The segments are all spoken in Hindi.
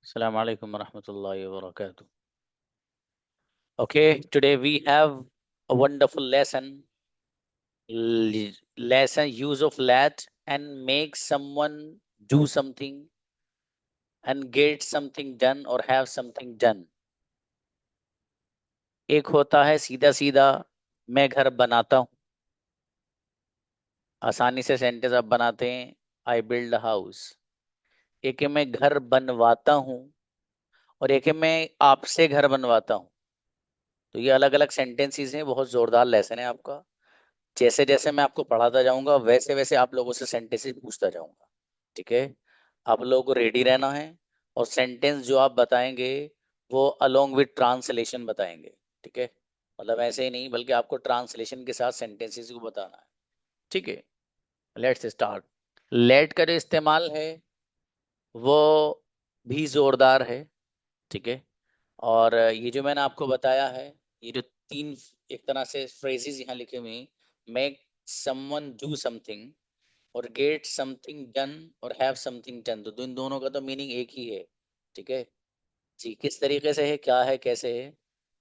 Assalamu alaikum warahmatullahi wabarakatuh. Okay, today we have a wonderful lesson use of let and make someone do something and get something done or have something done. एक होता है सीधा सीधा मैं घर बनाता हूँ, आसानी से सेंटेंस आप बनाते हैं, आई बिल्ड हाउस। एक है मैं घर बनवाता हूँ और एक है मैं आपसे घर बनवाता हूँ। तो ये अलग अलग सेंटेंसेस हैं, बहुत जोरदार लेसन है आपका। जैसे जैसे मैं आपको पढ़ाता जाऊंगा वैसे वैसे आप लोगों से सेंटेंसेस पूछता जाऊंगा, ठीक है। आप लोगों को रेडी रहना है और सेंटेंस जो आप बताएंगे वो अलोंग विद ट्रांसलेशन बताएंगे, ठीक है। मतलब ऐसे ही नहीं बल्कि आपको ट्रांसलेशन के साथ सेंटेंसेस को बताना है, ठीक है। Let's start. लेट का जो इस्तेमाल है वो भी जोरदार है, ठीक है। और ये जो मैंने आपको बताया है, ये जो तीन एक तरह से फ्रेजेस यहाँ लिखे हुए हैं, मेक समवन डू समथिंग और गेट समथिंग डन और हैव समथिंग डन, तो इन दोनों का तो मीनिंग एक ही है, ठीक है जी। किस तरीके से है, क्या है, कैसे है,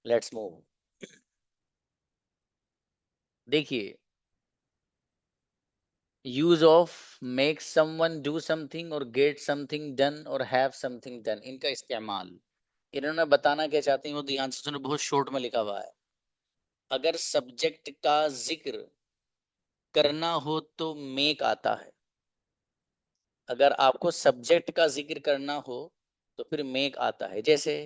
लेट्स मूव। देखिए, use of make someone do something और गेट समथिंग डन और हैव समथिंग डन, इनका इस्तेमाल इन्होंने बताना क्या चाहते हैं वो ध्यान से सुनो, बहुत शॉर्ट में लिखा हुआ है। अगर सब्जेक्ट का जिक्र करना हो तो मेक आता है। अगर आपको सब्जेक्ट का जिक्र करना हो तो फिर मेक आता है। जैसे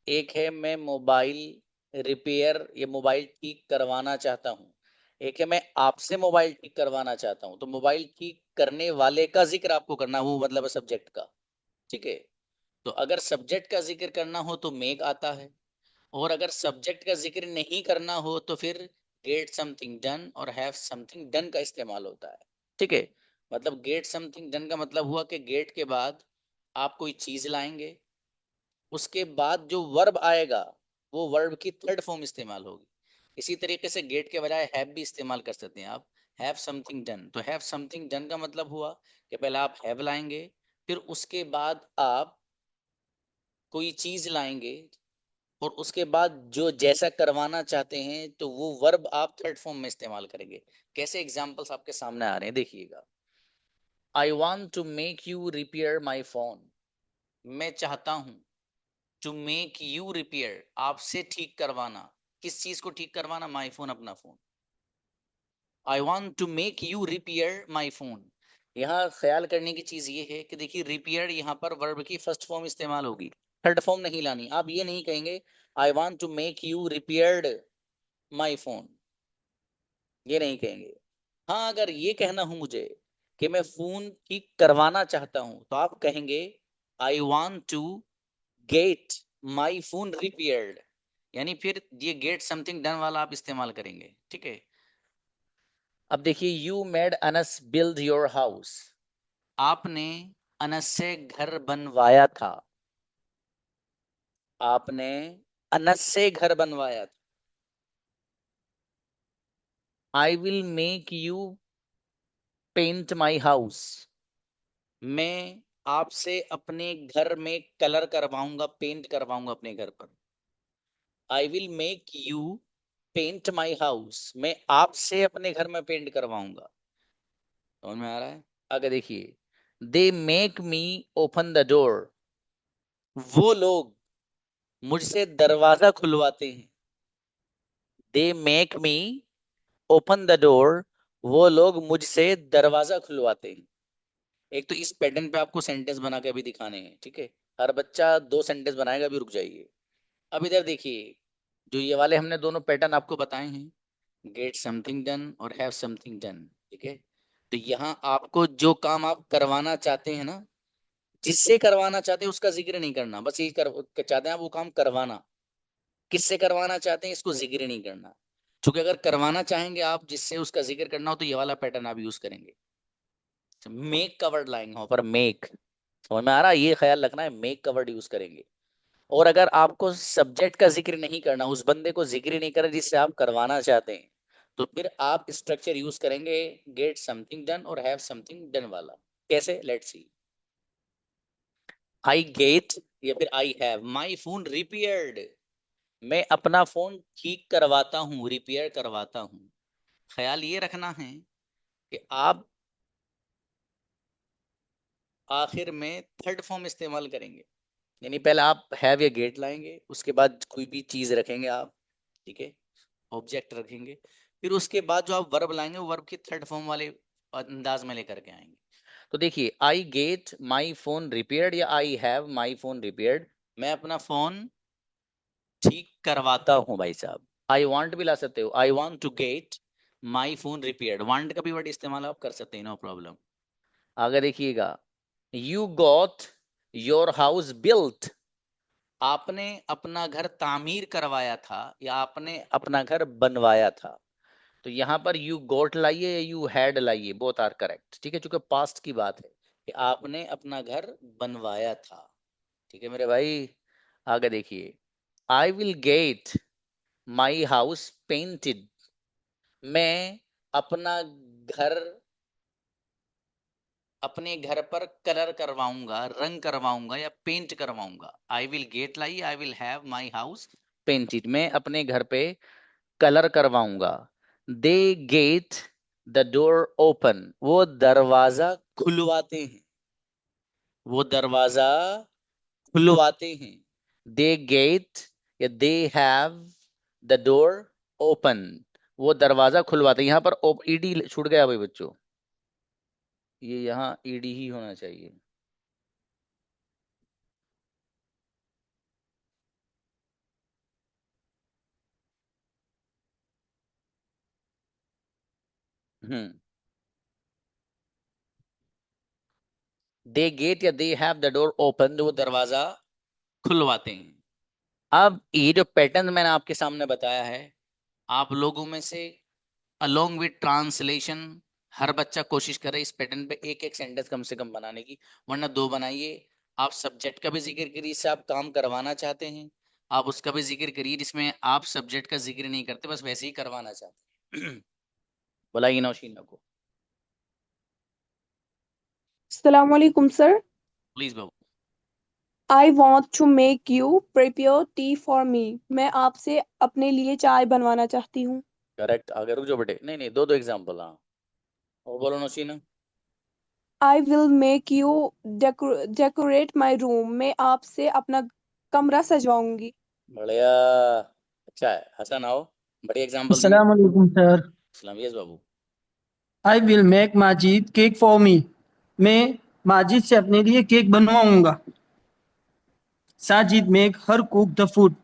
एक है मैं मोबाइल रिपेयर या मोबाइल ठीक करवाना चाहता हूँ, एक है मैं आपसे मोबाइल ठीक करवाना चाहता हूँ, तो मोबाइल ठीक करने वाले का जिक्र आपको करना हो, वो मतलब है सब्जेक्ट का, ठीक है। तो अगर सब्जेक्ट का जिक्र करना हो तो मेक आता है, और अगर सब्जेक्ट का जिक्र नहीं करना हो तो फिर गेट समथिंग डन और हैव समथिंग डन का इस्तेमाल होता है, ठीक है। मतलब गेट समथिंग डन का मतलब हुआ कि गेट के बाद आप कोई चीज लाएंगे, उसके बाद जो वर्ब आएगा वो वर्ब की थर्ड फॉर्म इस्तेमाल होगी। इसी तरीके से गेट के बजाय हैव भी इस्तेमाल कर सकते हैं आप, हैव समथिंग डन। तो हैव समथिंग डन का मतलब हुआ कि पहले आप हैव लाएंगे, फिर उसके बाद आप कोई चीज लाएंगे, और उसके बाद जो जैसा करवाना चाहते हैं तो वो वर्ब आप थर्ड फॉर्म में इस्तेमाल करेंगे। कैसे एग्जांपल्स आपके सामने आ रहे हैं, देखिएगा। I want to make you repair my phone. मैं चाहता हूं टू मेक यू रिपेयर, आपसे ठीक करवाना। किस चीज को ठीक करवाना? माय फोन, अपना phone. I want to make you repair my phone. यहाँ ख्याल करने की चीज ये है कि देखिए रिपेयर यहाँ पर वर्ब की फर्स्ट फॉर्म इस्तेमाल होगी, थर्ड फॉर्म नहीं लानी। आप ये नहीं कहेंगे I want to make you repaired my phone, ये नहीं कहेंगे। हाँ, अगर ये कहना हो मुझे कि मैं फोन ठीक करवाना चाहता हूं तो आप कहेंगे I want to get my phone repaired, यानी फिर ये गेट समथिंग डन वाला आप इस्तेमाल करेंगे, ठीक है। अब देखिए, you made Anas build your house. आपने अनस से घर बनवाया था। आपने अनस से घर बनवाया था। I will make you paint my house. मैं आपसे अपने घर में कलर करवाऊंगा, पेंट करवाऊंगा अपने घर पर। I will make you paint my house, मैं आपसे अपने घर में पेंट करवाऊंगा। समझ में आ रहा है? आगे देखिए, दे make me open the door. वो लोग मुझसे दरवाजा खुलवाते हैं। दे make me open the door, वो लोग मुझसे दरवाजा खुलवाते हैं। एक तो इस पैटर्न पे आपको सेंटेंस बना के अभी दिखाने हैं, ठीक है। हर बच्चा दो सेंटेंस बनाएगा, अभी रुक जाइए। अब इधर देखिए, जो ये वाले हमने दोनों पैटर्न आपको बताए हैं, गेट समथिंग डन और हैव समथिंग डन, ठीक है। तो यहाँ आपको जो काम आप करवाना चाहते हैं ना, जिससे करवाना चाहते हैं उसका जिक्र नहीं करना, बस ये चाहते हैं आप वो काम करवाना। किससे करवाना चाहते हैं इसको जिक्र नहीं करना, क्योंकि अगर करवाना चाहेंगे आप जिससे उसका जिक्र करना हो तो ये वाला पैटर्न आप यूज करेंगे। मेक का वर्ड लाएंगे वहां पर, मेक। समझ में आ रहा है? ये ख्याल रखना है, मेक का वर्ड यूज करेंगे। और अगर आपको सब्जेक्ट का जिक्र नहीं करना, उस बंदे को जिक्र नहीं करना जिससे आप करवाना चाहते हैं, तो फिर आप स्ट्रक्चर यूज करेंगे गेट समथिंग डन और हैव समथिंग डन वाला। कैसे? Let's see. आई गेट या फिर आई हैव माई फोन रिपेयर्ड, मैं अपना फोन ठीक करवाता हूँ, रिपेयर करवाता हूँ। ख्याल ये रखना है कि आप आखिर में थर्ड फॉर्म इस्तेमाल करेंगे, यानी पहले आप हैव या गेट लाएंगे, उसके बाद कोई भी चीज रखेंगे आप, ठीक है, ऑब्जेक्ट रखेंगे, फिर उसके बाद जो आप वर्ब लाएंगे वो वर्ब की थर्ड फॉर्म वाले अंदाज में लेकर के आएंगे। तो देखिए, I get my phone repaired या I have my phone repaired, मैं अपना फोन ठीक करवाता हूं भाई साहब। आई वांट भी ला सकते हो, I want to get my phone repaired, want का भी वर्ड इस्तेमाल आप कर सकते हैं, नो प्रॉब्लम। आगे देखिएगा, you got your house built, आपने अपना घर तामीर करवाया था या आपने अपना घर बनवाया था। तो यहाँ पर यू गोट लाइए या यू हैड लाइए, बोथ आर करेक्ट, ठीक है, चूंकि पास्ट की बात है कि आपने अपना घर बनवाया था। ठीक है मेरे भाई, आगे देखिए, आई will get my house painted, मैं अपना घर, अपने घर पर कलर करवाऊंगा, रंग करवाऊंगा या पेंट करवाऊंगा। आई विल गेट लाइए, I will have my house painted, मैं अपने घर पे कलर करवाऊंगा। They get the door open, वो दरवाजा खुलवाते हैं, वो दरवाजा खुलवाते हैं। दे गेट या they have the door open, वो दरवाजा खुलवाते हैं। यहाँ पर ईडी छूट गया भाई बच्चों, ये यहाँ ईडी ही होना चाहिए। हम्म, दे गेट या they have the door open, वो दरवाजा खुलवाते हैं। अब ये जो पैटर्न मैंने आपके सामने बताया है, आप लोगों में से अलोंग विद ट्रांसलेशन हर बच्चा कोशिश करे इस पैटर्न पे एक एक सेंटेंस कम से कम बनाने की, वरना दो बनाइए। आप सब्जेक्ट का भी जिक्र करिए, इससे आप काम करवाना चाहते हैं, आप उसका भी जिक्र करिए जिसमें आप सब्जेक्ट का जिक्र नहीं करते, बस वैसे ही करवाना चाहते हैं। बुलाइए नौशीना को, Assalamualaikum, sir. Please Babu. I want to make you prepare tea for me. मैं आपसे अपने लिए चाय बनवाना चाहती हूँ. करेक्ट, आगे रुक जाओ बेटे, नहीं नहीं, दो दो एग्जाम्पल, हाँ, और बोलो नौशीना। I will make you decorate my room. मैं आपसे अपना कमरा सजवाऊंगी. बढ़िया, अच्छा है, हसन आओ, बढ़िया एग्जाम्पल दिए। अस्सलाम वालेकुम सर। सलाम, यस बाबू। I will make Majid cake for me. मैं माजिद से अपने लिए केक बनवाऊंगा। Sajid make her cook the food.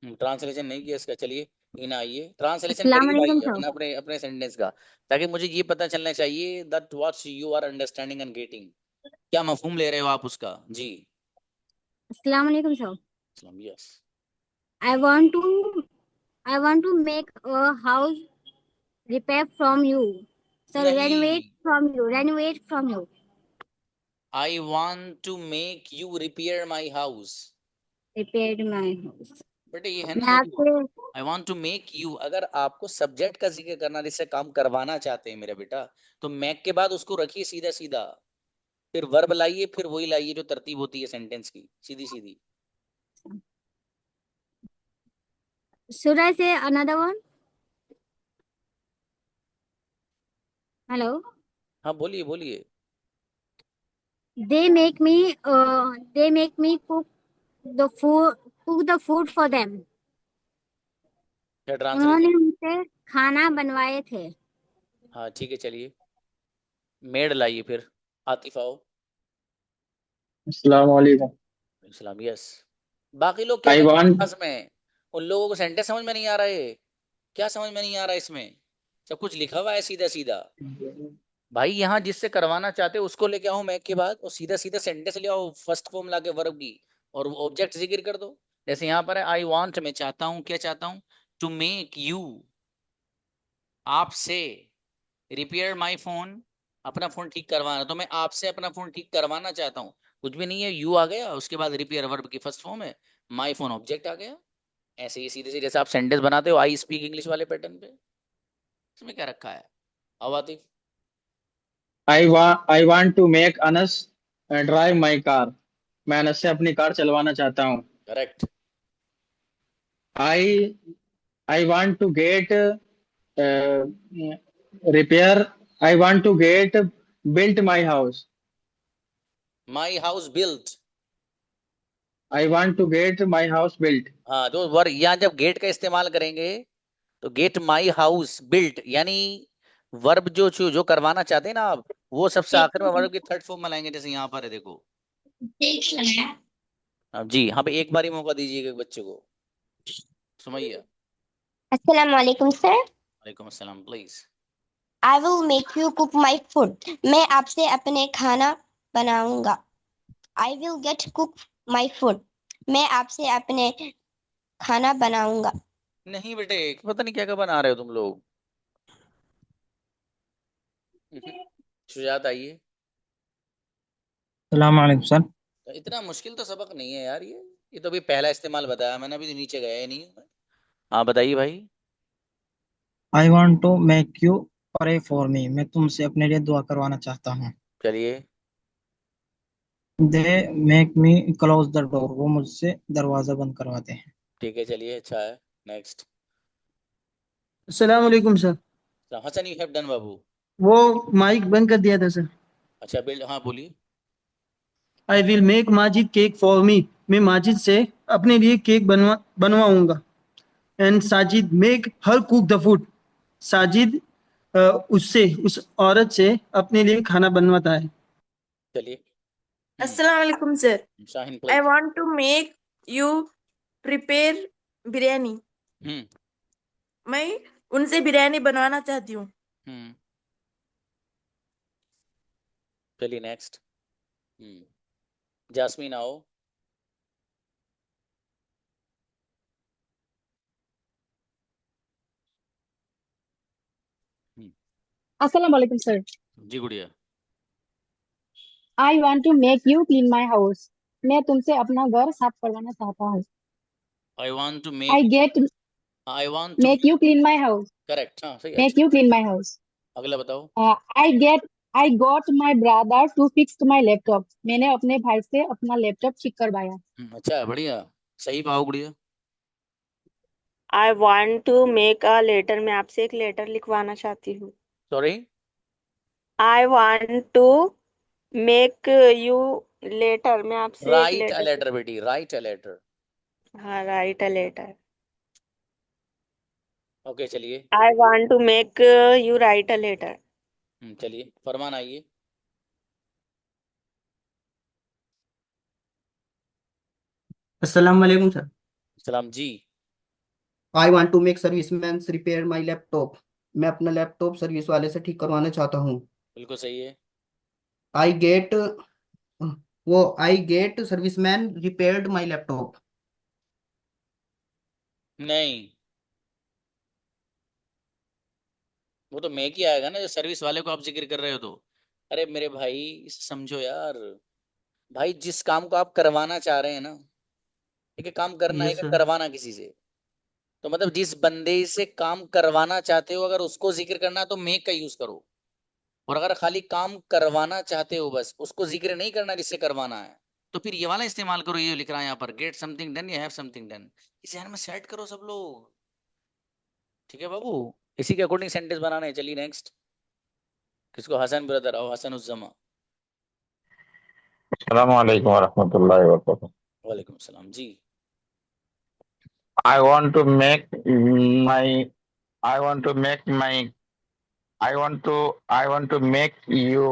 Translation नहीं किया इसका, चलिए इन आइए, ट्रांसलेशन अस्सलाम करिए वालेकुम भाई सर। अपने अपने अपने सेंटेंस का, ताकि मुझे ये पता चलना चाहिए that what's you are understanding and getting, क्या मफहूम ले रहे हो आप उसका जी। अस्सलाम वालेकुम sir. Yes, I want to I want to make a house repair from you. Sorry, नहीं, renovate from you. I want to make you repair my house, Repaired my house. बेटे ये है ना, मैं देखो, आपसे I want to make you, अगर आपको सब्जेक्ट का जिक्र करना, जिससे काम करवाना चाहते हैं मेरा बेटा, तो मेक के बाद उसको रखिए सीधा सीधा, फिर वर्ब लाइए, फिर वही लाइए जो तरतीब होती है सेंटेंस की, सीधी सीधी। should I say another one? Hello. हाँ बोलिए बोलिए। They make me the food cook the food for them. क्या उन्होंने ट्रांसलेशन? हमसे खाना बनवाए थे। हाँ ठीक है, चलिए मेड लाइए फिर, आतिफ आओ। अस्सलाम वालेकुम। सलाम, यस। बाकी लोग क्या आई कर रहे हैं वांट क्लास में, उन लोगों को सेंटेंस समझ में नहीं आ रहा है, क्या समझ में नहीं आ रहा है इसमें, सब कुछ लिखा हुआ है सीधा सीधा। भाई यहाँ जिससे करवाना चाहते हो उसको लेके आओ मैक के बाद, और सीधा सीधा सेंटेंस ले आओ फर्स्ट फॉर्म लाके वर्ब की, और वो ऑब्जेक्ट जिक्र कर दो। जैसे यहाँ पर है आई वांट, मैं चाहता हूँ, क्या चाहता हूँ, टू मेक यू, आपसे, रिपेयर माई फोन, अपना फोन ठीक करवाना, तो मैं आपसे अपना फोन ठीक करवाना चाहता हूँ, कुछ भी नहीं है, यू आ गया, उसके बाद रिपेयर वर्ब की फर्स्ट फॉर्म है, माई फोन ऑब्जेक्ट आ गया। ऐसे ही सीधे से जैसे आप सेंटेंस बनाते हो आई स्पीक इंग्लिश वाले पैटर्न पे, इसमें क्या रखा है। अब Atif, I want to make Anas drive my car. मैं अनस से अपनी कार चलवाना चाहता हूँ। Correct. I I want to get repair I want to get built my house. My house built. I want to get my house built. हाँ, तो वर्ड यहाँ जब गेट का इस्तेमाल करेंगे तो गेट माई हाउस बिल्ट, यानी वर्ब जो जो जो करवाना चाहते हैं ना आप, वो सबसे आखिर में वर्ब की थर्ड फॉर्म में लाएंगे। जैसे यहाँ पर है, देखो। अब जी यहाँ पे एक बार ही मौका दीजिएगा एक बच्चे को। सुमैया। अस्सलाम वालेकुम सर। वालेकुम अस्सलाम, please. I will make you cook my food. मैं आपसे अपने खाना बनाऊंगा। आई will gate cook my food. मैं आपसे अपने खाना बनाऊंगा। नहीं बेटे, पता नहीं क्या क्या बना रहे हो तुम लोग। शुजात आइए। सलाम अलैकुम सर। इतना मुश्किल तो सबक नहीं है यार, ये तो अभी पहला इस्तेमाल बताया मैंने, अभी तो नीचे गया ही नहीं हूं मैं। हाँ बताइए भाई। I want to make you pray for me. मैं तुमसे अपने लिए दुआ करवाना चाहता हूँ। चलिए। They make me close the door. वो मुझसे दरवाजा बंद करवाते हैं। ठीक है, चलिए, अच्छा है। नेक्स्ट। अस्सलाम वालेकुम sir. Hasan, you have done बाबू। वो माइक बंद कर दिया था सर। अच्छा, बिल्ड, हाँ बोलिए। I will make Majid cake for me. मैं माजिद से अपने लिए केक बनवाऊंगा। And Sajid make her cook the food. Sajid उससे उस औरत से अपने लिए खाना बनवाता है। चलिए। अस्सलाम वालेकुम sir. Shaheen I please. Want to make you prepare biryani. Hmm. मैं उनसे बिरयानी बनवाना चाहती हूँ। हम्म। चलिए नेक्स्ट। जास्मीन आओ। हम्म, अस्सलाम वालेकुम सर। जी गुड़िया। I want to make you clean my house. मैं तुमसे अपना घर साफ करवाना चाहता हूँ। I want to I make. Get I want to. Make you clean my house. Correct, हाँ सही, मेक अच्छा। You clean my house. अगला बताओ। I got my brother to fix my laptop. मैंने अपने भाई से अपना लैपटॉप ठीक करवाया। अच्छा है, बढ़िया। सही पाओ गुड़िया। I want to make a letter. मैं आपसे एक लेटर लिखवाना चाहती हूँ। Sorry. I want to make you letter. मैं आपसे एक राइट अ लेटर। लेटर बेटी, राइट अ लेटर। हाँ, राइट अ लेटर। ओके चलिए। I want to make you write a letter. चलिए, फरमान आइए। अस्सलाम वालेकुम सर। सलाम जी। I want to make serviceman repair my laptop. मैं अपना लैपटॉप सर्विस वाले से ठीक करवाना चाहता हूँ। बिल्कुल सही है। I get I get serviceman repaired my laptop. नहीं, वो तो मैं ही आएगा ना, जो सर्विस वाले को आप जिक्र कर रहे हो तो। अरे मेरे भाई, इसे समझो यार। भाई, जिस काम को आप करवाना चाह रहे हैं ना, ठीक है, काम करना है यस कि सर। करवाना किसी से, तो मतलब जिस बंदे से काम करवाना चाहते हो, अगर उसको जिक्र करना है तो मेक का यूज करो। और अगर खाली काम करवाना चाहते हो, बस उसको जिक्र नहीं करना जिससे करवाना है, तो फिर ये वाला इस्तेमाल करो। ये लिख रहा है यहाँ पर, गेट समथिंग डन या हैव समथिंग डन। इसे ध्यान में सेट करो सब लोग। ठीक है बाबू, इसी के अकॉर्डिंग सेंटेंस बनाना है। चलिए नेक्स्ट। किसको? हसन ब्रदर आओ, हसन उज्जमा। अस्सलाम वालेकुम वरहमतुल्लाहि वबरकातुहू। वालेकुम सलाम जी। I want to make my I want to make my I want to make you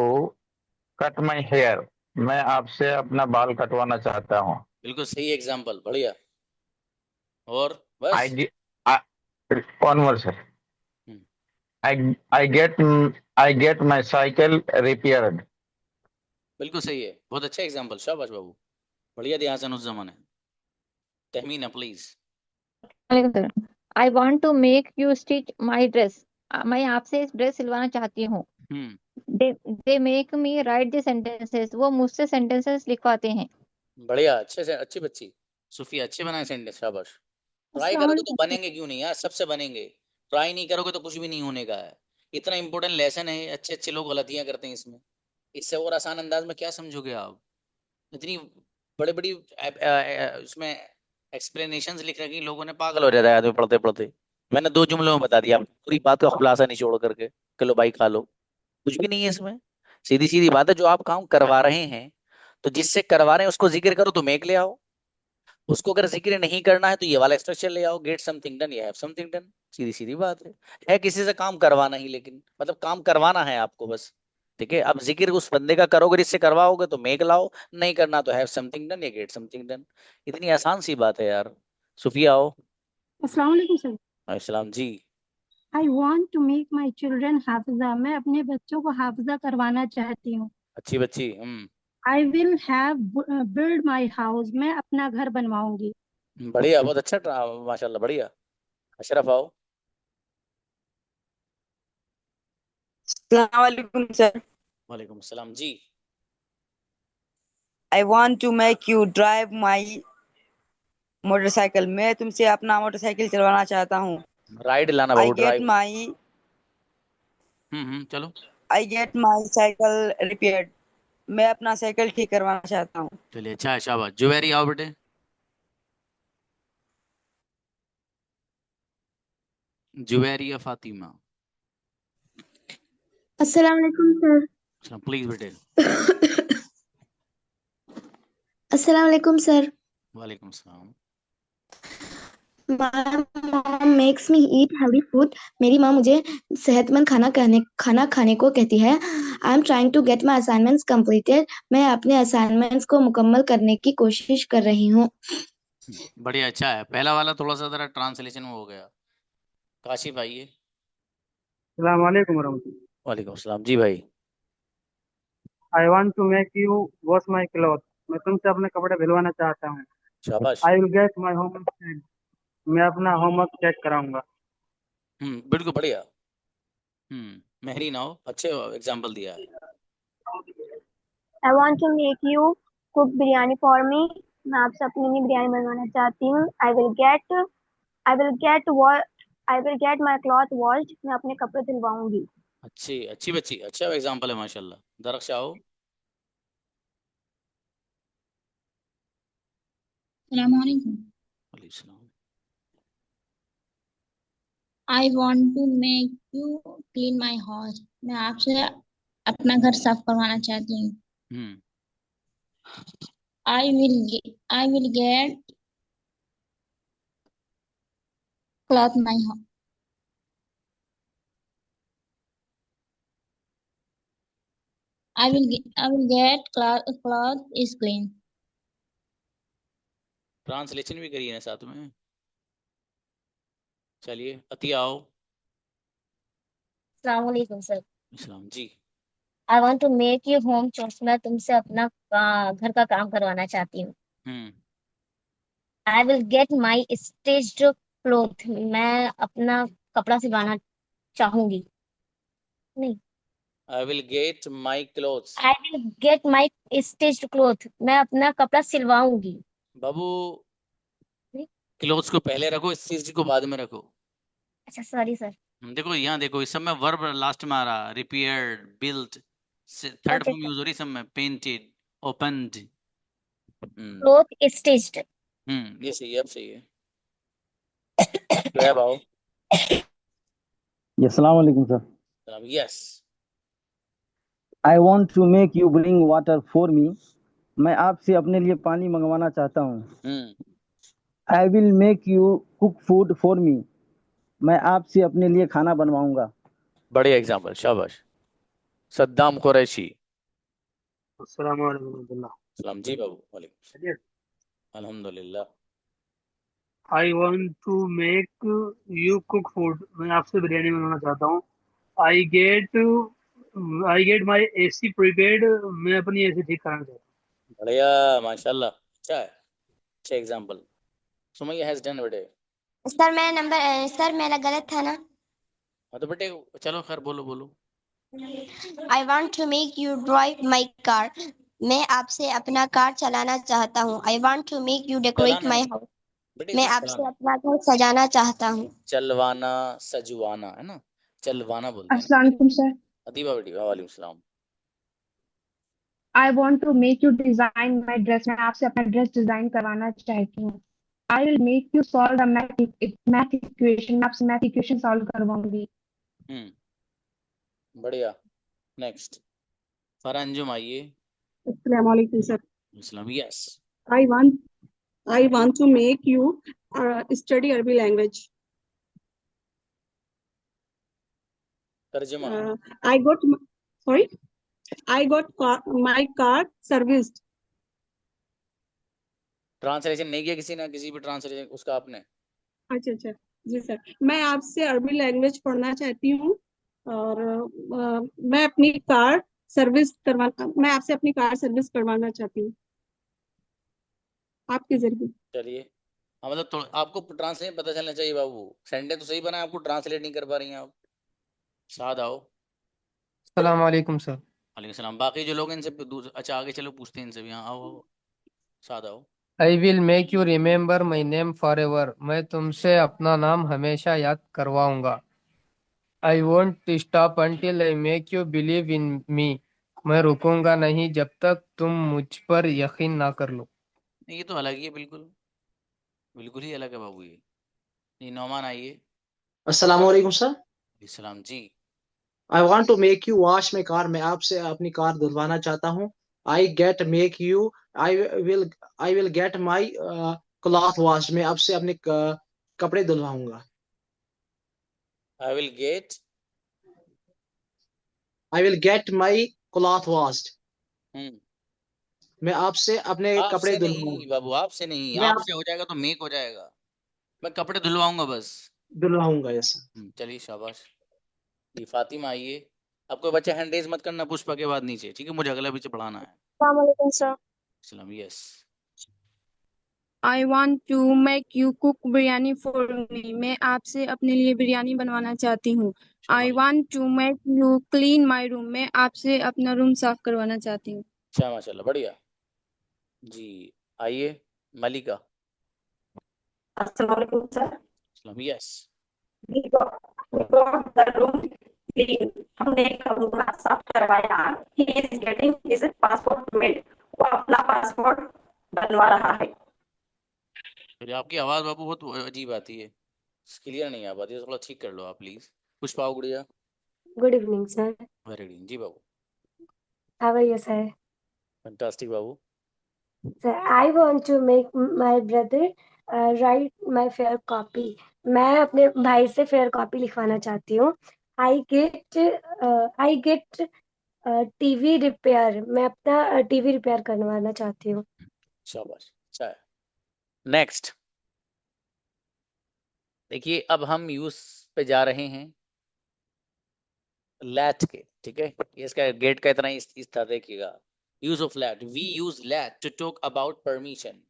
cut my hair. मैं आपसे अपना बाल कटवाना चाहता हूँ। बिल्कुल सही एग्जाम्पल, बढ़िया। और I बस। ge- I one more sir. Hmm, I get I get my cycle repaired. बिल्कुल सही है, बहुत अच्छा एग्जाम्पल, शाबाश बाबू। बढ़िया दिया हसन उज्जमा ने। तहमीना प्लीज। वालेकुम sir. I want to make you stitch my dress. मैं आपसे इस ड्रेस सिलवाना चाहती हूँ। Hmm, they make me write the sentences. वो मुझसे सेंटेंसेस लिखवाते हैं। बढ़िया, अच्छे से अच्छी बच्ची। सुफिया, अच्छे बनाए सेंटेंस, शाबाश। ट्राई अस्सलाम करोगे तो वालेकुम। बनेंगे क्यों नहीं यार, सबसे बनेंगे। ट्राई नहीं करोगे तो कुछ भी नहीं होने का है। इतना इंपॉर्टेंट लेसन है, अच्छे अच्छे लोग गलतियां करते हैं इसमें। इससे और आसान अंदाज में क्या समझोगे आप? इतनी बड़ी बड़ी उसमें एक्सप्लेनेशंस लिख रखी, लोगों ने पागल हो जाता है आदमी पढ़ते पढ़ते। मैंने 2 जुमलों में बता दिया, पूरी बात का खुलासा निचोड़ करके, चलो भाई खा लो। कुछ भी नहीं है इसमें, सीधी सीधी बात है। जो आप काम करवा रहे हैं, तो जिससे करवा रहे हैं उसको जिक्र करो तो मेक ले आओ। उसको अगर जिक्र नहीं करना है तो ये वाला स्ट्रक्चर ले आओ, गेट समथिंग डन, ये हैव समथिंग डन। सीधी सीधी बात है किसी से काम करवाना ही, लेकिन मतलब काम करवाना है आपको बस। ठीक है, अब जिक्र उस बंदे का करोगे जिससे करवाओगे तो मेक लाओ, नहीं करना तो हैव समथिंग डन या गेट समथिंग डन। इतनी आसान सी बात है यार। सुफिया आओ। अस्सलाम वालेकुम सर। इस्लाम जी। I want to make my children हाफिजा, मैं अपने बच्चों को हाफिजा करवाना चाहती हूँ। अच्छी बच्ची। I will have build my house, मैं अपना घर बनवाऊंगी। बढ़िया, बहुत अच्छा माशाल्लाह, बढ़िया। अशरफ आओ। अस्सलाम वालेकुम सर। वालेकुम सलाम जी। I want to make you drive my motorcycle, मैं तुमसे अपना मोटरसाइकिल चलवाना चाहता हूँ। राइड लाना आई बाबू, गेट ड्राइव। माई चलो। I get my cycle repaired, मैं अपना साइकिल ठीक करवाना चाहता हूँ। चलिए, अच्छा है, शाबाश। जुवेरी आओ बेटे। जुवेरिया फातिमा। अस्सलाम वालेकुम सर। प्लीज बेटे। अस्सलाम वालेकुम सर। वालेकुम सलाम। My mom makes me eat healthy food. मेरी माँ मुझे सेहतमंद खाना खाने को कहती है। I am trying to get my assignments completed. मैं अपने असाइनमेंट्स को मुकम्मल करने की कोशिश कर रही हूँ। बढ़िया, अच्छा है। पहला वाला थोड़ा सा जरा ट्रांसलेशन में हो गया। काशिफ आइए। अस्सलाम वालेकुम वरहमतुल्लाह। वालेकुम सलाम जी भाई। I want to make you wash my cloth, मैं तुमसे अपने कपड़े धुलवाना चाहता हूँ। शाबाश। I will get my homework check, मैं अपना होमवर्क चेक कराऊंगा। बिल्कुल बढ़िया। मेहरीन आओ, अच्छे एग्जाम्पल दिया है। I want to make you cook biryani for me. मैं आपसे अपने लिए बिरयानी बनवाना चाहती हूँ। I will get my cloth washed. मैं अपने कपड़े धुलवाऊंगी। अच्छी अच्छी बच्ची, अच्छा एग्जाम्पल है माशाल्लाह। दरख्श आओ। Assalamualaikum. वालेकुम सलाम। I want to make you clean my house. मैं आपसे अपना घर साफ करवाना चाहती हूँ। I will get cloth my house. I will get cloth is clean. Translation भी करिए ना साथ में। चलिए, अतिया आओ। अस्सलाम वालेकुम सर। इस्लाम जी। I want to make you home chores, मैं तुमसे अपना घर का काम करवाना चाहती हूँ। I will get my stitched cloth, मैं अपना कपड़ा सिलवाना चाहूंगी। नहीं, I will get my clothes. I will get my stitched cloth, मैं अपना कपड़ा सिलवाऊंगी। बाबू, क्लोथ्स को पहले रखो, इस चीज को बाद में रखो। अच्छा सॉरी सर। देखो यहाँ देखो, इस सब में वर्ब लास्ट में आ रहा, repaired, built, third form use हो रही सब में, पेंटेड, ओपनड। Cloth stitched. ये सही है, अब सही है। तो आओ। अस्सलाम वालेकुम sir. Yes. I want to make you bring water for me, मैं आपसे अपने लिए पानी मंगवाना चाहता हूँ। I will make you cook food for me, मैं आपसे अपने लिए खाना बनवाऊंगा। बढ़िया एग्जाम्पल, शाबाश। सद्दाम कुरैशी। अस्सलाम वालेकुम। सलाम जी बाबू। वालेकुम। अल्हम्दुलिल्लाह। I want to make you cook food, मैं आपसे बिरयानी बनाना चाहता हूँ। I get my AC prepaid, मैं अपनी एसी ठीक कराना चाहता हूँ। बढ़िया, माशाल्लाह, अच्छा है, अच्छा एग्जाम्पल। सुमैया हैज डन बेटे। सर मेरा गलत था ना? हाँ तो बेटे चलो, खैर बोलो बोलो। I want to make you drive my car, मैं आपसे अपना कार चलाना चाहता हूँ। I want to make you decorate my house, मैं आपसे अपना घर सजाना चाहता हूँ। चलवाना, सजवाना है ना। चलवाना बोलते हैं अस्सलाम ना। वालेकुम सर। अदीबा बेटी, वालेकुम सलाम। I want to make you design my dress, मैं आपसे अपना ड्रेस डिजाइन करवाना चाहती हूँ। I will make you solve the math equation, मैं आपसे मैथ इक्वेशन सॉल्व करवाऊंगी। बढ़िया। नेक्स्ट फरंजुम आइए। अस्सलाम वालेकुम सर। इस्लाम, yes. I want I want to make you study Arabic language. तर्जुमा। I got sorry. I got my car serviced. Translation नहीं किया किसी ने, किसी भी ट्रांसलेशन उसका आपने? अच्छा अच्छा जी सर, मैं आपसे अरबी लैंग्वेज पढ़ना चाहती हूँ और मैं अपनी कार मैं आपसे अपनी कार सर्विस करवाना चाहती हूँ आपके जरिए। चलिए, हाँ मतलब आपको ट्रांसलेट पता चलना चाहिए बाबू। सेंटेंस तो सही बना है, आपको ट्रांसलेट नहीं कर पा रही हैं आप। साथ आओ। अस्सलाम वालेकुम सर। वालेकुम सलाम। बाकी जो लोग इनसे अच्छा आगे चलो पूछते हैं इनसे भी। हाँ आओ आओ, साथ आओ। I will make you remember my name forever, मैं तुमसे अपना नाम हमेशा याद करवाऊंगा। I want to stop until I make you believe in me, मैं रुकूंगा नहीं जब तक तुम मुझ पर यकीन ना कर लो। ये तो अलग ही है, बिल्कुल बिल्कुल ही अलग है बाबू ये नौमान आइए। अस्सलाम वालेकुम सर। इस्लाम जी। I want to make you wash my car, मैं आपसे अपनी कार धुलवाना चाहता हूँ। I get make you I will I will get my cloth wash, मैं आपसे अपने कपड़े धुलवाऊंगा। I will get my cloth washed, मैं आपसे अपने कपड़े आपसे नहीं धुलवाऊंगा। बाबू, आपसे नहीं। मैं आप आपसे हो जाएगा तो मेक हो जाएगा। मैं कपड़े धुलवाऊंगा बस। धुलवाऊंगा। यस। चलिए शाबाश। जी फातिमा आइए। आपको बच्चे हैंड रेज मत करना पुष्पा के बाद नीचे, ठीक है? मुझे अगला पीछे पढ़ाना है। अस्सलाम वालेकुम सर। इस्लाम, yes. I want to make you cook biryani for me, मैं आपसे अपने लिए बिरयानी बनवाना चाहती हूँ। I want to make you clean my room, मैं आपसे अपना रूम साफ करवाना चाहती हूँ। अच्छा माशाल्लाह, बढ़िया जी। आइए मलिका। अस्सलाम वालेकुम सर। इस्लाम, yes. We got the room clean, हमने कमरा साफ करवाया। He is getting his passport made, वो अपना पासपोर्ट बनवा रहा है। फिर आपकी आवाज बाबू बहुत अजीब आती है, क्लियर नहीं आ पाती है, थोड़ा ठीक कर लो आप प्लीज। पुष्पा गुड़िया। Good evening, sir. Very good जी बाबू। How are you, sir? Fantastic बाबू। Sir, I want to make my brother write my fair copy. मैं अपने भाई से फेयर कॉपी लिखवाना चाहती हूँ। आई गेट टीवी रिपेयर, मैं अपना टीवी रिपेयर करवाना चाहती हूँ। शाबाश, अच्छा है। नेक्स्ट देखिए, अब हम यूज पे जा रहे हैं लैट के, ठीक है? ये इसका गेट का इतना इस तरह देखिएगा। Use of let, we use let to talk about permission.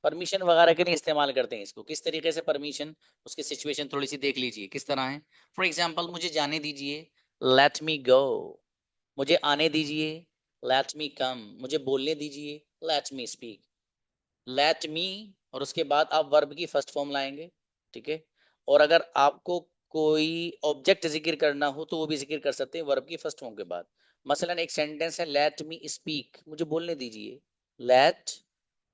Permission वगैरह के लिए इस्तेमाल करते हैं इसको। किस तरीके से परमिशन, उसकी सिचुएशन थोड़ी सी देख लीजिए किस तरह है। फॉर एग्जाम्पल, मुझे जाने दीजिए, लेट मी गो। मुझे आने दीजिए, लेट मी कम। मुझे बोलने दीजिए, let me speak. Let me और उसके बाद आप वर्ब की फर्स्ट फॉर्म लाएंगे, ठीक है? और अगर आपको कोई ऑब्जेक्ट जिक्र करना हो तो वो भी जिक्र कर सकते हैं वर्ब की फर्स्ट फॉर्म के बाद। मसलन एक सेंटेंस है, लेट मी स्पीक, मुझे बोलने दीजिए। लेट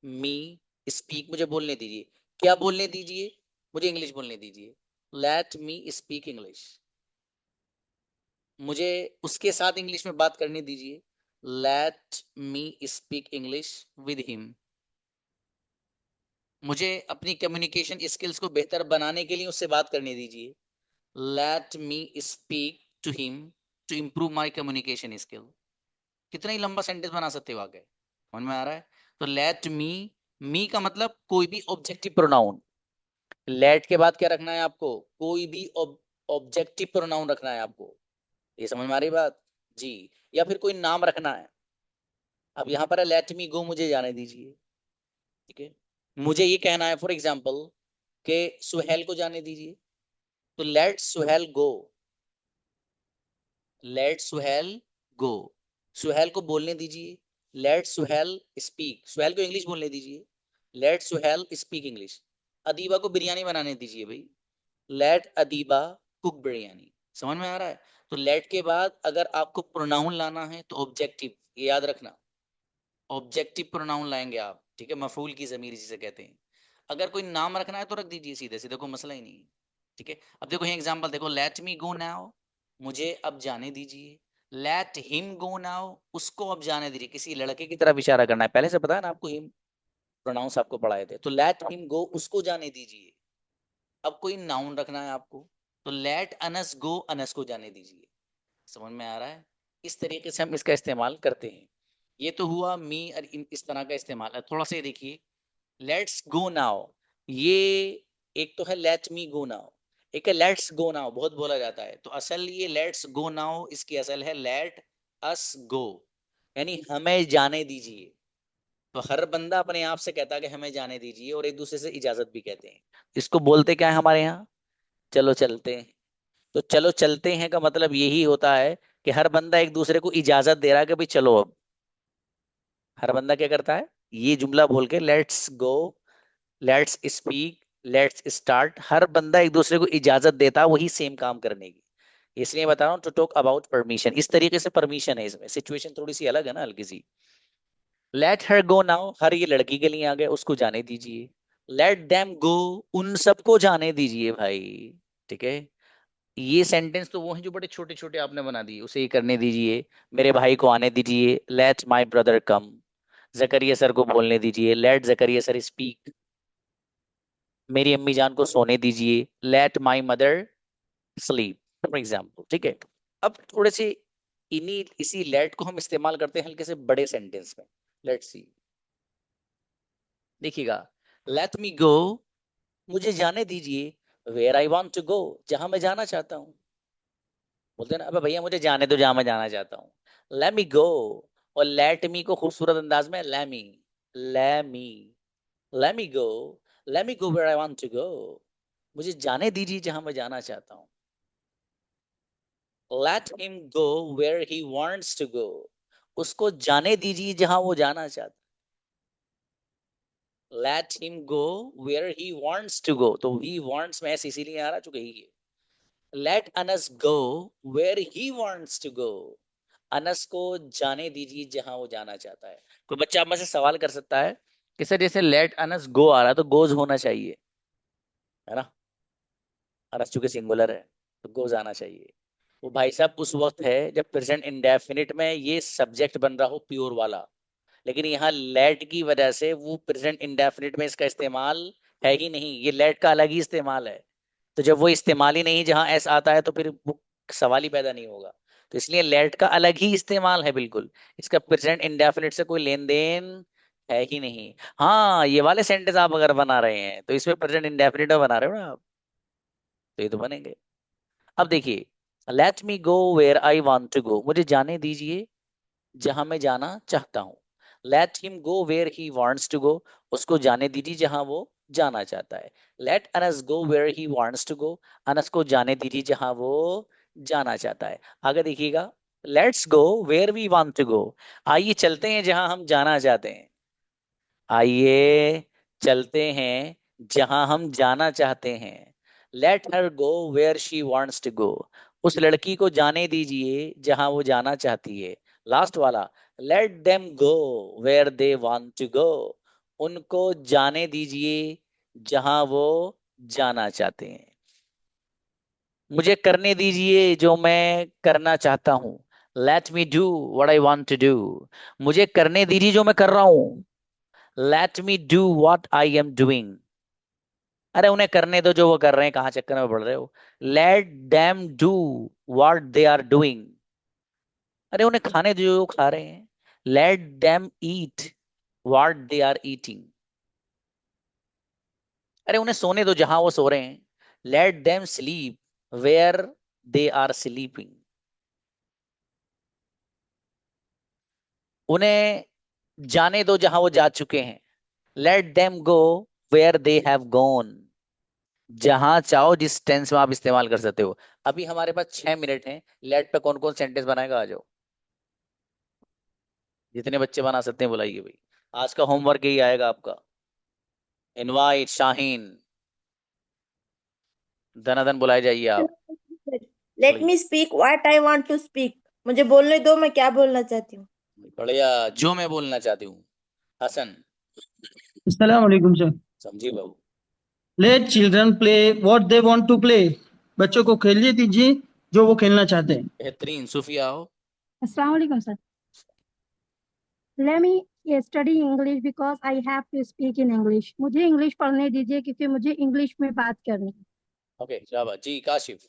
मी स्पीक, मुझे बोलने दीजिए। क्या बोलने दीजिए? मुझे इंग्लिश बोलने दीजिए। लेट मी स्पीक इंग्लिश, मुझे उसके साथ इंग्लिश में बात करने दीजिए। Let me speak English with him, मुझे अपनी कम्युनिकेशन स्किल्स को बेहतर बनाने के लिए उससे बात करने दीजिए। Let me speak to him to improve my communication skill. कितना ही लंबा सेंटेंस बना सकते हो आगे, समझ में आ रहा है? तो लेट मी का मतलब कोई भी ऑब्जेक्टिव प्रोनाउन। लेट के बाद क्या रखना है आपको? कोई भी ऑब्जेक्टिव प्रोनाउन रखना है आपको। ये समझ में आ रही बात जी? या फिर कोई नाम रखना है। अब यहाँ पर है लेट मी गो, मुझे जाने दीजिए, ठीक है? मुझे ये कहना है फॉर एग्जाम्पल कि सुहेल को जाने दीजिए, तो लेट सुहेल गो। लेट सुहेल गो, सुहेल को बोलने दीजिए। लेट सुहेल स्पीक, सुहेल को इंग्लिश बोलने दीजिए। Let Suhail speak English. Adiba को बिरयानी बनाने दीजिए भाई। Let Adiba cook biryani. समझ में आ रहा है? तो लेट के बाद अगर आपको प्रोनाउन लाना है तो ऑब्जेक्टिव, ये याद रखना, ऑब्जेक्टिव प्रोनाउन लाएंगे आप, ठीक है, मफूल की ज़मीर जिसे कहते हैं। अगर कोई नाम रखना है तो रख दीजिए सीधे सीधे, कोई मसला ही नहीं है, ठीक है। अब देखो ये एग्जांपल देखो, लेट मी गो नाउ, मुझे अब जाने दीजिए। लेट हिम गो नाउ, उसको अब जाने दीजिए, किसी लड़के की तरफ इशारा करना है, पहले से पता है ना आपको, हिम प्रोनाउंस आपको पढ़ाए थे। तो लेट हिम गो, उसको जाने दीजिए। अब कोई नाउन रखना है आपको, तो लेट अनस गो, अनस को जाने दीजिए। समझ में आ रहा है? इस तरीके से हम इसका इस्तेमाल करते हैं। ये तो हुआ मी और इस तरह का इस्तेमाल है। थोड़ा सा ये देखिए, लेट्स गो नाउ, ये एक तो है लेट मी गो नाउ, एक है लेट्स गो नाउ, बहुत बोला जाता है। तो असल ये लेट्स गो नाउ इसकी असल है लेट अस गो, यानी हमें जाने दीजिए। तो हर बंदा अपने आप से कहता है कि हमें जाने दीजिए, और एक दूसरे से इजाजत भी कहते हैं। इसको बोलते क्या है हमारे यहाँ? चलो चलते हैं। तो चलो चलते हैं का मतलब यही होता है कि हर बंदा एक दूसरे को इजाजत दे रहा है कि भाई चलो अब। हर बंदा क्या करता है? ये जुमला बोल के let's go, let's speak, let's start, हर बंदा एक दूसरे को इजाजत देता है वही सेम काम करने की। इसलिए बता रहा हूँ टू टॉक अबाउट परमिशन, इस तरीके से परमिशन है इसमें। सिचुएशन थोड़ी सी अलग है ना, हल्की सी। लेट हर गो नाउ, हर ये लड़की के लिए आ गए, उसको जाने दीजिए। लेट देम गो, उन सबको जाने दीजिए भाई, ठीक है। ये सेंटेंस तो वो हैं जो बड़े छोटे छोटे आपने बना दिए, उसे ये करने दीजिए, मेरे भाई को आने दीजिए, let my brother come, Zakariya sir को बोलने दीजिए, लेट जकरिया सर स्पीक, मेरी अम्मी जान को सोने दीजिए, let my mother sleep, for example, ठीक है। अब थोड़े से इन्हीं इसी लेट को हम इस्तेमाल करते हैं हल्के से बड़े सेंटेंस में। लेट्स सी, देखिएगा, लेट मी गो, मुझे जाने दीजिए, where I want to go, जहां मैं जाना चाहता हूँ। बोलते हैं ना, अबे भैया मुझे जाने दो जहां मैं जाना चाहता हूँ। लेट मी गो, और लेट मी को खूबसूरत अंदाज में let me, let me, let me go, let me go where I want to go, मुझे जाने दीजिए जहां मैं जाना चाहता हूँ। Let him go where he wants to go, उसको जाने दीजिए जहां वो जाना चाहता है। Let him go where he wants to go, तो ही वांट्स में ऐसे इसीलिए आ रहा चुके ही है। Let Anas go where he wants to go, Anas को जाने दीजिए जहां वो जाना चाहता है। कोई बच्चा आप में से सवाल कर सकता है कि सर जैसे लेट अनस गो आ रहा है तो गोज होना चाहिए, है ना, अनस चूंकि सिंगुलर है तो गोज आना चाहिए। वो भाई साहब उस वक्त है जब प्रेजेंट इंडेफिनिट में ये सब्जेक्ट बन रहा हो प्योर वाला, लेकिन यहाँ लेट की वजह से वो प्रेजेंट इंडेफिनिट में इसका इस्तेमाल है ही नहीं, ये लेट का अलग ही इस्तेमाल है। तो जब वो इस्तेमाल ही नहीं जहां एस आता है तो फिर वो सवाल ही पैदा नहीं होगा। तो इसलिए लेट का अलग ही इस्तेमाल है बिल्कुल, इसका प्रेजेंट इंडेफिनिट से कोई लेन देन है ही नहीं। हाँ, ये वाले सेंटेंस आप अगर बना रहे हैं तो इसमें प्रेजेंट इंडेफिनिट बना रहे हो ना आप, तो ये तो बनेंगे। अब देखिए, let me go where I want to go, मुझे जाने दीजिए जहां मैं जाना चाहता हूँ। Let him go where he wants to go, उसको जाने दीजिए जहां वो जाना चाहता है। Let Anas go where he wants to go, Anas को जाने दीजिए जहां वो जाना चाहता है। आगे देखिएगा, let's go where we want to go, आइए चलते हैं जहां हम जाना चाहते हैं, आइए चलते हैं जहां हम जाना चाहते हैं। Let her go where she wants to go, उस लड़की को जाने दीजिए जहां वो जाना चाहती है। लास्ट वाला, let them go where they want to go, उनको जाने दीजिए जहां वो जाना चाहते हैं। मुझे करने दीजिए जो मैं करना चाहता हूँ, let me do what I want to do, मुझे करने दीजिए जो मैं कर रहा हूँ, let me do what I am doing. अरे उन्हें करने दो जो वो कर रहे हैं, कहाँ चक्कर में पड़ रहे हो। Let them do what they are doing, अरे उन्हें खाने दो जो वो खा रहे हैं। Let them eat what they are eating, अरे उन्हें सोने दो जहां वो सो रहे हैं। Let them sleep where they are sleeping, उन्हें जाने दो जहां वो जा चुके हैं। Let them go where they have gone, जहां चाहो जिस टेंस में आप इस्तेमाल कर सकते हो। अभी हमारे पास 6 मिनट हैं, लेट पे कौन कौन सेंटेंस बनाएगा, आ जाओ। जितने बच्चे बना सकते हैं बुलाइए भाई, आज का होमवर्क यही आएगा आपका। इनवाइट शाहीन, धनाधन बुलाए जाइए आप। Let me speak what I want to speak. मुझे बोलने दो, मैं क्या बोलना चाहती हूँ। बढ़िया, जो मैं बोलना चाहती हूँ। हसन। अस्सलाम वालेकुम सर। समझी बाबू। Let children play what they want to play. बच्चों को खेलने दीजिए जो वो खेलना चाहते हैं। बेहतरीन। सूफिया हो। अस्सलाम वालेकुम sir. Let me study English because I have to speak in English. मुझे इंग्लिश पढ़ने दीजिए क्योंकि मुझे इंग्लिश में बात करनी है। ओके, शाबाश जी। Kashif.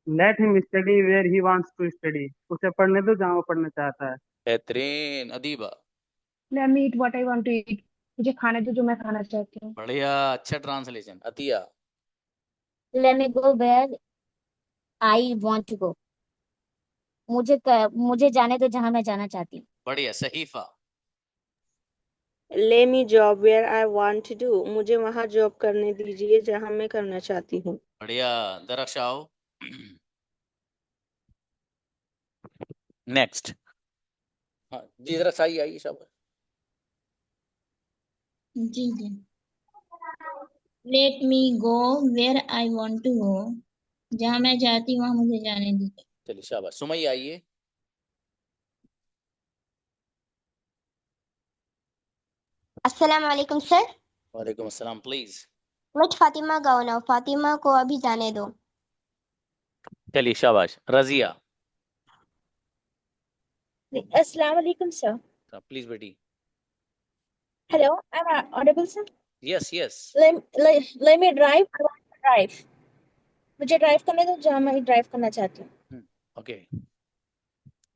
Let him study where he wants to study. उसे पढ़ने दो जहाँ वो पढ़ना चाहता है। बेहतरीन। Adiba. Let me eat what I want to eat. मुझे खाने दो जो मैं खाना चाहती हूँ। बढ़िया, अच्छा translation. Atiya. Let me go where I want to go. मुझे जाने दो जहाँ मैं जाना चाहती हूँ। बढ़िया। Sahifa. Let me job where I want to do. मुझे वहाँ जॉब करने दीजिए जहाँ मैं करना चाहती हूँ। बढ़िया। दरख्शाओ। नेक्स्ट। हाँ जी, जरा सही आइए शाबाश। जी जी। Let me go where I want to go. जहाँ मैं चाहती हूँ वहाँ मुझे जाने दीजिए। चलिए शाबाश। सुमैया आइए। अस्सलाम वालेकुम सर। वालेकुम अस्सलाम। Please. Let Fatima go now. Fatima को अभी जाने दो। चलिए शाबाश। Razia. Assalamu alaikum, sir. Please बेटी। Hello, am I audible, sir? Yes yes. Let me drive. I want to drive. मुझे ड्राइव करने दो जहाँ मैं ड्राइव करना चाहती हूँ। ओके।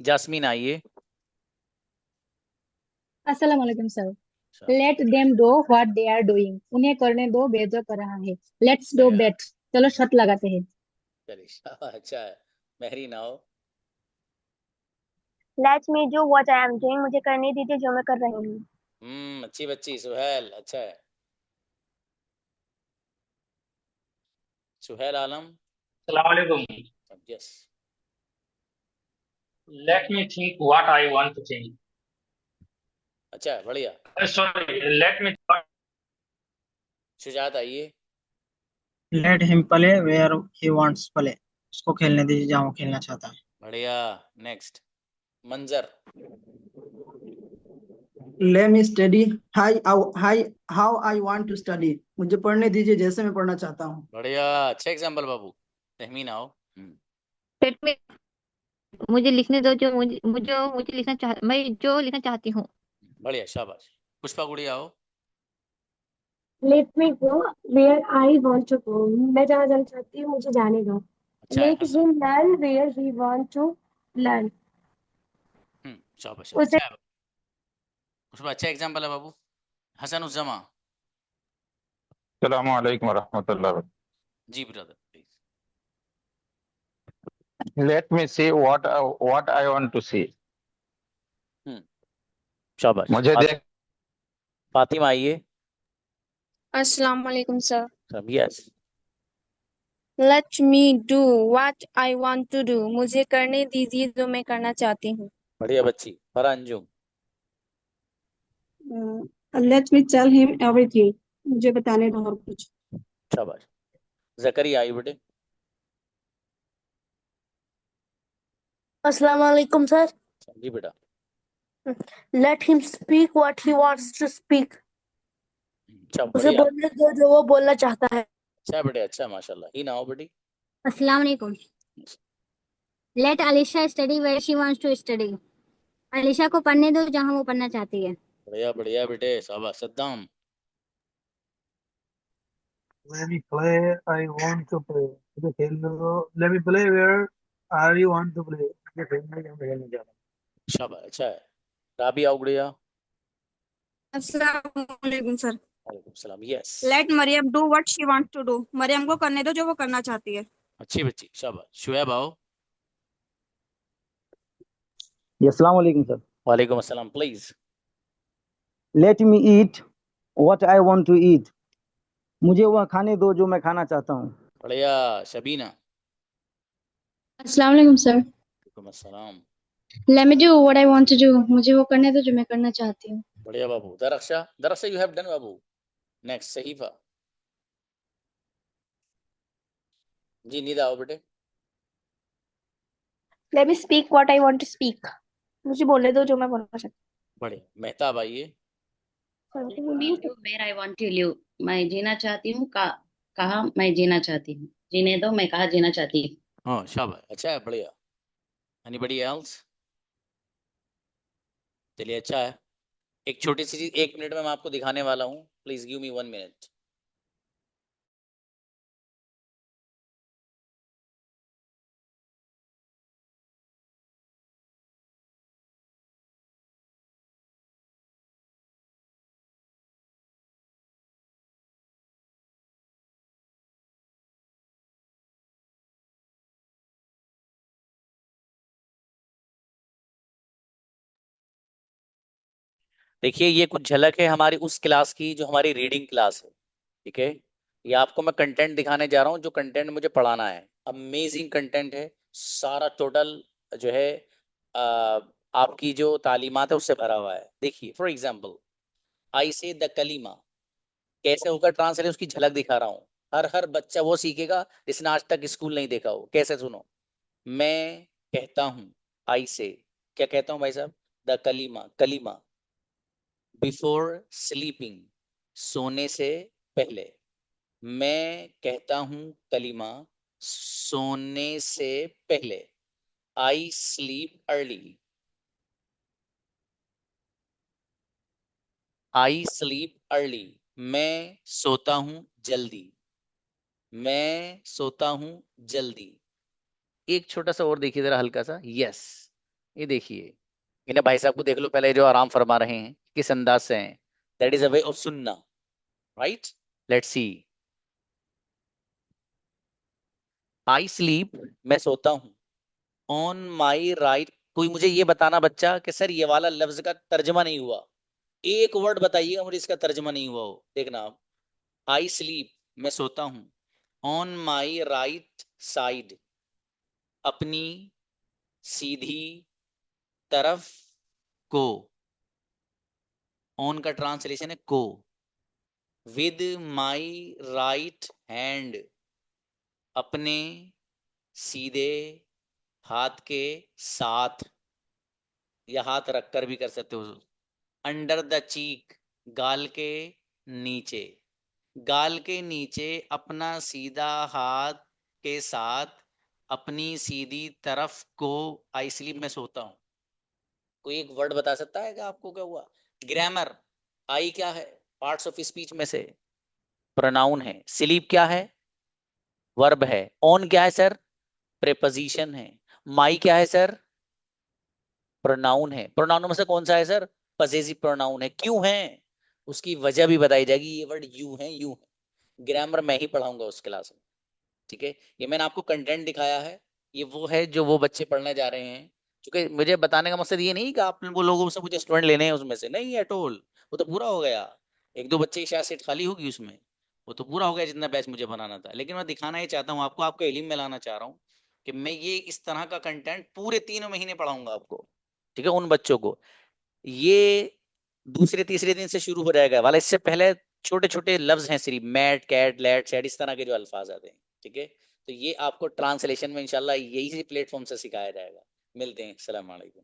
जास्मीन आइए। अस्सलाम वालेकुम sir. Let them do what they are doing. उन्हें करने दो वे जो कर रहा है। Let's do bet. चलो शर्त लगाते हैं। चलिए शाबाश। अच्छा है। महरीन आओ। Late me do what I am doing. मुझे करने दीजिए जो मैं कर रही हूँ। अच्छी बच्ची। सुहेल। अच्छा है। सुहेल आलम। अस्सलाम वालेकुम। Yes. Let me think what I want to think. अच्छा है। बढ़िया। Sorry, let me. शुजात आइए। Let him play where he wants play. उसको खेलने दीजिए जहाँ वो खेलना चाहता है। बढ़िया। Next. Manzar. Let me study how I want to study. मुझे पढ़ने दीजिए जैसे मैं पढ़ना चाहता हूँ। बढ़िया। अच्छा एग्जाम्पल बाबू। तहमीन आओ। लेट मी मुझे लिखने दो जो मुझे लिखना मैं जो लिखना चाहती हूँ। बढ़िया। शाबाश। पुष्पा गुड़ी आओ। Let me go where I want to go. मैं जहाँ जाना चाहती हूँ मुझे जाने दो। अच्छा है। Let him learn where he want to learn. शाबाश। उसे अच्छा है। पुष्पा अच्छा एग्जाम्पल है बाबू। हसन उज़्ज़मा। अस्सलामु अलैकुम वरहमतुल्लाह। जी brother please. Let me see what I want to see. शाबाश। मुझे देख। फातिमा आइए। अस्सलाम वालेकुम sir. Yes. Let me do what I want to do. मुझे करने दीजिए जो मैं करना चाहती हूँ। बढ़िया बच्ची। Faranjum. Let me tell him everything. मुझे बताने दो हर कुछ। शाबाश। जकरिया आई बेटे। अस्सलाम वालेकुम सर। जी बेटा। Let him speak what he wants to speak. अच्छा उसे बढ़िया। बोलने दो जो वो बोलना चाहता है। अच्छा बेटे। अच्छा माशाल्लाह। ही ना हो बेटी। अस्सलाम वालेकुम। Let Alisha study where she wants to study. Alisha को पढ़ने दो जहाँ वो पढ़ना चाहती है। बढ़िया बढ़िया बेटे। शाबाश। Saddam. Let me play. I want to play. मुझे खेलने दो। Let me play where I want to play. मुझे खेलने दो, खेलने जाना। शाबाश। अच्छा है। राबिया उगड़िया। अस्सलाम वालेकुम सर। वालेकुम सलाम। Yes. Let Maryam do what she wants to do. Maryam को करने दो जो वो करना चाहती है। अच्छी बच्ची। शाबाश। शुएब आओ। अस्सलाम वालेकुम सर। वालेकुम अस्सलाम। Please. Let me eat what I want to eat. मुझे वह खाने दो जो मैं खाना चाहता हूँ। बढ़िया। शबीना। अस्सलाम वालेकुम सर। वालेकुम अस्सलाम। Let me do what I want to do. मुझे वो करने दो जो मैं करना चाहती हूँ। बढ़िया बाबू। Darakhsha. Darakhsha you have done बाबू। नेक्स्ट। सहीफा। जी नींद आओ बेटे। Let me speak what I want to speak. मुझे बोलने दो जो मैं बोलना चाहती बड़े मेहताब आइए। हूँ। Where I want to live, मैं जीना चाहती हूँ, कहा मैं जीना चाहती हूँ, जीने दो मैं कहा जीना चाहती हूँ। हाँ शाबाश, अच्छा है, बढ़िया। Anybody else? चलिए अच्छा है। एक छोटी सी चीज 1 मिनट में मैं आपको दिखाने वाला हूँ, प्लीज गिव मी 1 मिनट। देखिए ये कुछ झलक है हमारी उस क्लास की जो हमारी रीडिंग क्लास है, ठीक है। ये आपको मैं कंटेंट दिखाने जा रहा हूँ जो कंटेंट मुझे पढ़ाना है। अमेजिंग कंटेंट है सारा, टोटल जो है आपकी जो तालीमात है उससे भरा हुआ है। देखिए फॉर एग्जाम्पल, आई से द कलीमा कैसे होकर ट्रांसलेट, उसकी झलक दिखा रहा हूँ। हर बच्चा वो सीखेगा जिसने आज तक स्कूल नहीं देखा हो। कैसे सुनो, मैं कहता हूँ, आई से क्या कहता हूँ भाई साहब, द कलीमा, कलीमा बिफोर स्लीपिंग सोने से पहले। मैं कहता हूँ कलीमा सोने से पहले। I sleep early, I sleep early मैं सोता हूँ जल्दी, मैं सोता हूँ जल्दी। एक छोटा सा और देखिए जरा, हल्का सा, यस ये देखिए, इन्हें भाई साहब को देख लो पहले जो आराम फरमा रहे हैं किस अंदाज से हैं। That is a way of सुनना, right. Let's see, I sleep मैं सोता हूँ, ऑन माई राइट। कोई मुझे ये बताना बच्चा कि सर ये वाला लफ्ज का तर्जमा नहीं हुआ, एक वर्ड बताइएगा मुझे इसका तर्जमा नहीं हुआ हो। देखना आप, आई स्लीप मैं सोता हूँ, ऑन माई राइट साइड अपनी सीधी तरफ को, ऑन का ट्रांसलेशन है को, विद माई राइट हैंड अपने सीधे हाथ के साथ, या हाथ रखकर भी कर सकते हो। अंडर द चीक गाल के नीचे, गाल के नीचे अपना सीधा हाथ के साथ अपनी सीधी तरफ को, आई स्लीप मैं सोता हूं। कोई एक वर्ड बता सकता है कि आपको क्या हुआ? ग्रामर, आई क्या है? पार्ट्स ऑफ स्पीच में से प्रोनाउन है। स्लीप क्या है? वर्ब है। ऑन क्या है सर? प्रेपोजिशन है। माई क्या है सर? प्रोनाउन है। प्रोनाउन में से कौन सा है सर? पजेसिव प्रोनाउन है। क्यों है उसकी वजह भी बताई जाएगी। ये वर्ड यू है, यू है। ग्रामर मैं ही पढ़ाऊंगा उस क्लास में, ठीक है। ये मैंने आपको कंटेंट दिखाया है, ये वो है जो वो बच्चे पढ़ने जा रहे हैं। क्योंकि मुझे बताने का मकसद ये नहीं कि आप वो लोगों से मुझे स्टूडेंट लेने हैं उसमें से, नहीं एट ऑल। वो तो पूरा हो गया, 1-2 बच्चे की शायद सीट खाली होगी उसमें, वो तो पूरा हो गया जितना बैच मुझे बनाना था। लेकिन मैं दिखाना ही चाहता हूँ आपको, आपको इल्म में लाना चाह रहा हूँ कि मैं ये इस तरह का कंटेंट पूरे 3 महीने पढ़ाऊंगा आपको, ठीक है। उन बच्चों को ये दूसरे तीसरे दिन से शुरू हो जाएगा वाला। इससे पहले छोटे छोटे लफ्ज हैं सिर्फ, मैट, कैट, लैट, सैड, इस तरह के जो अल्फाज आते हैं, ठीक है। तो ये आपको ट्रांसलेशन में इंशाल्लाह यही प्लेटफॉर्म से सिखाया जाएगा। मिलते हैं, अस्सलाम वालेकुम।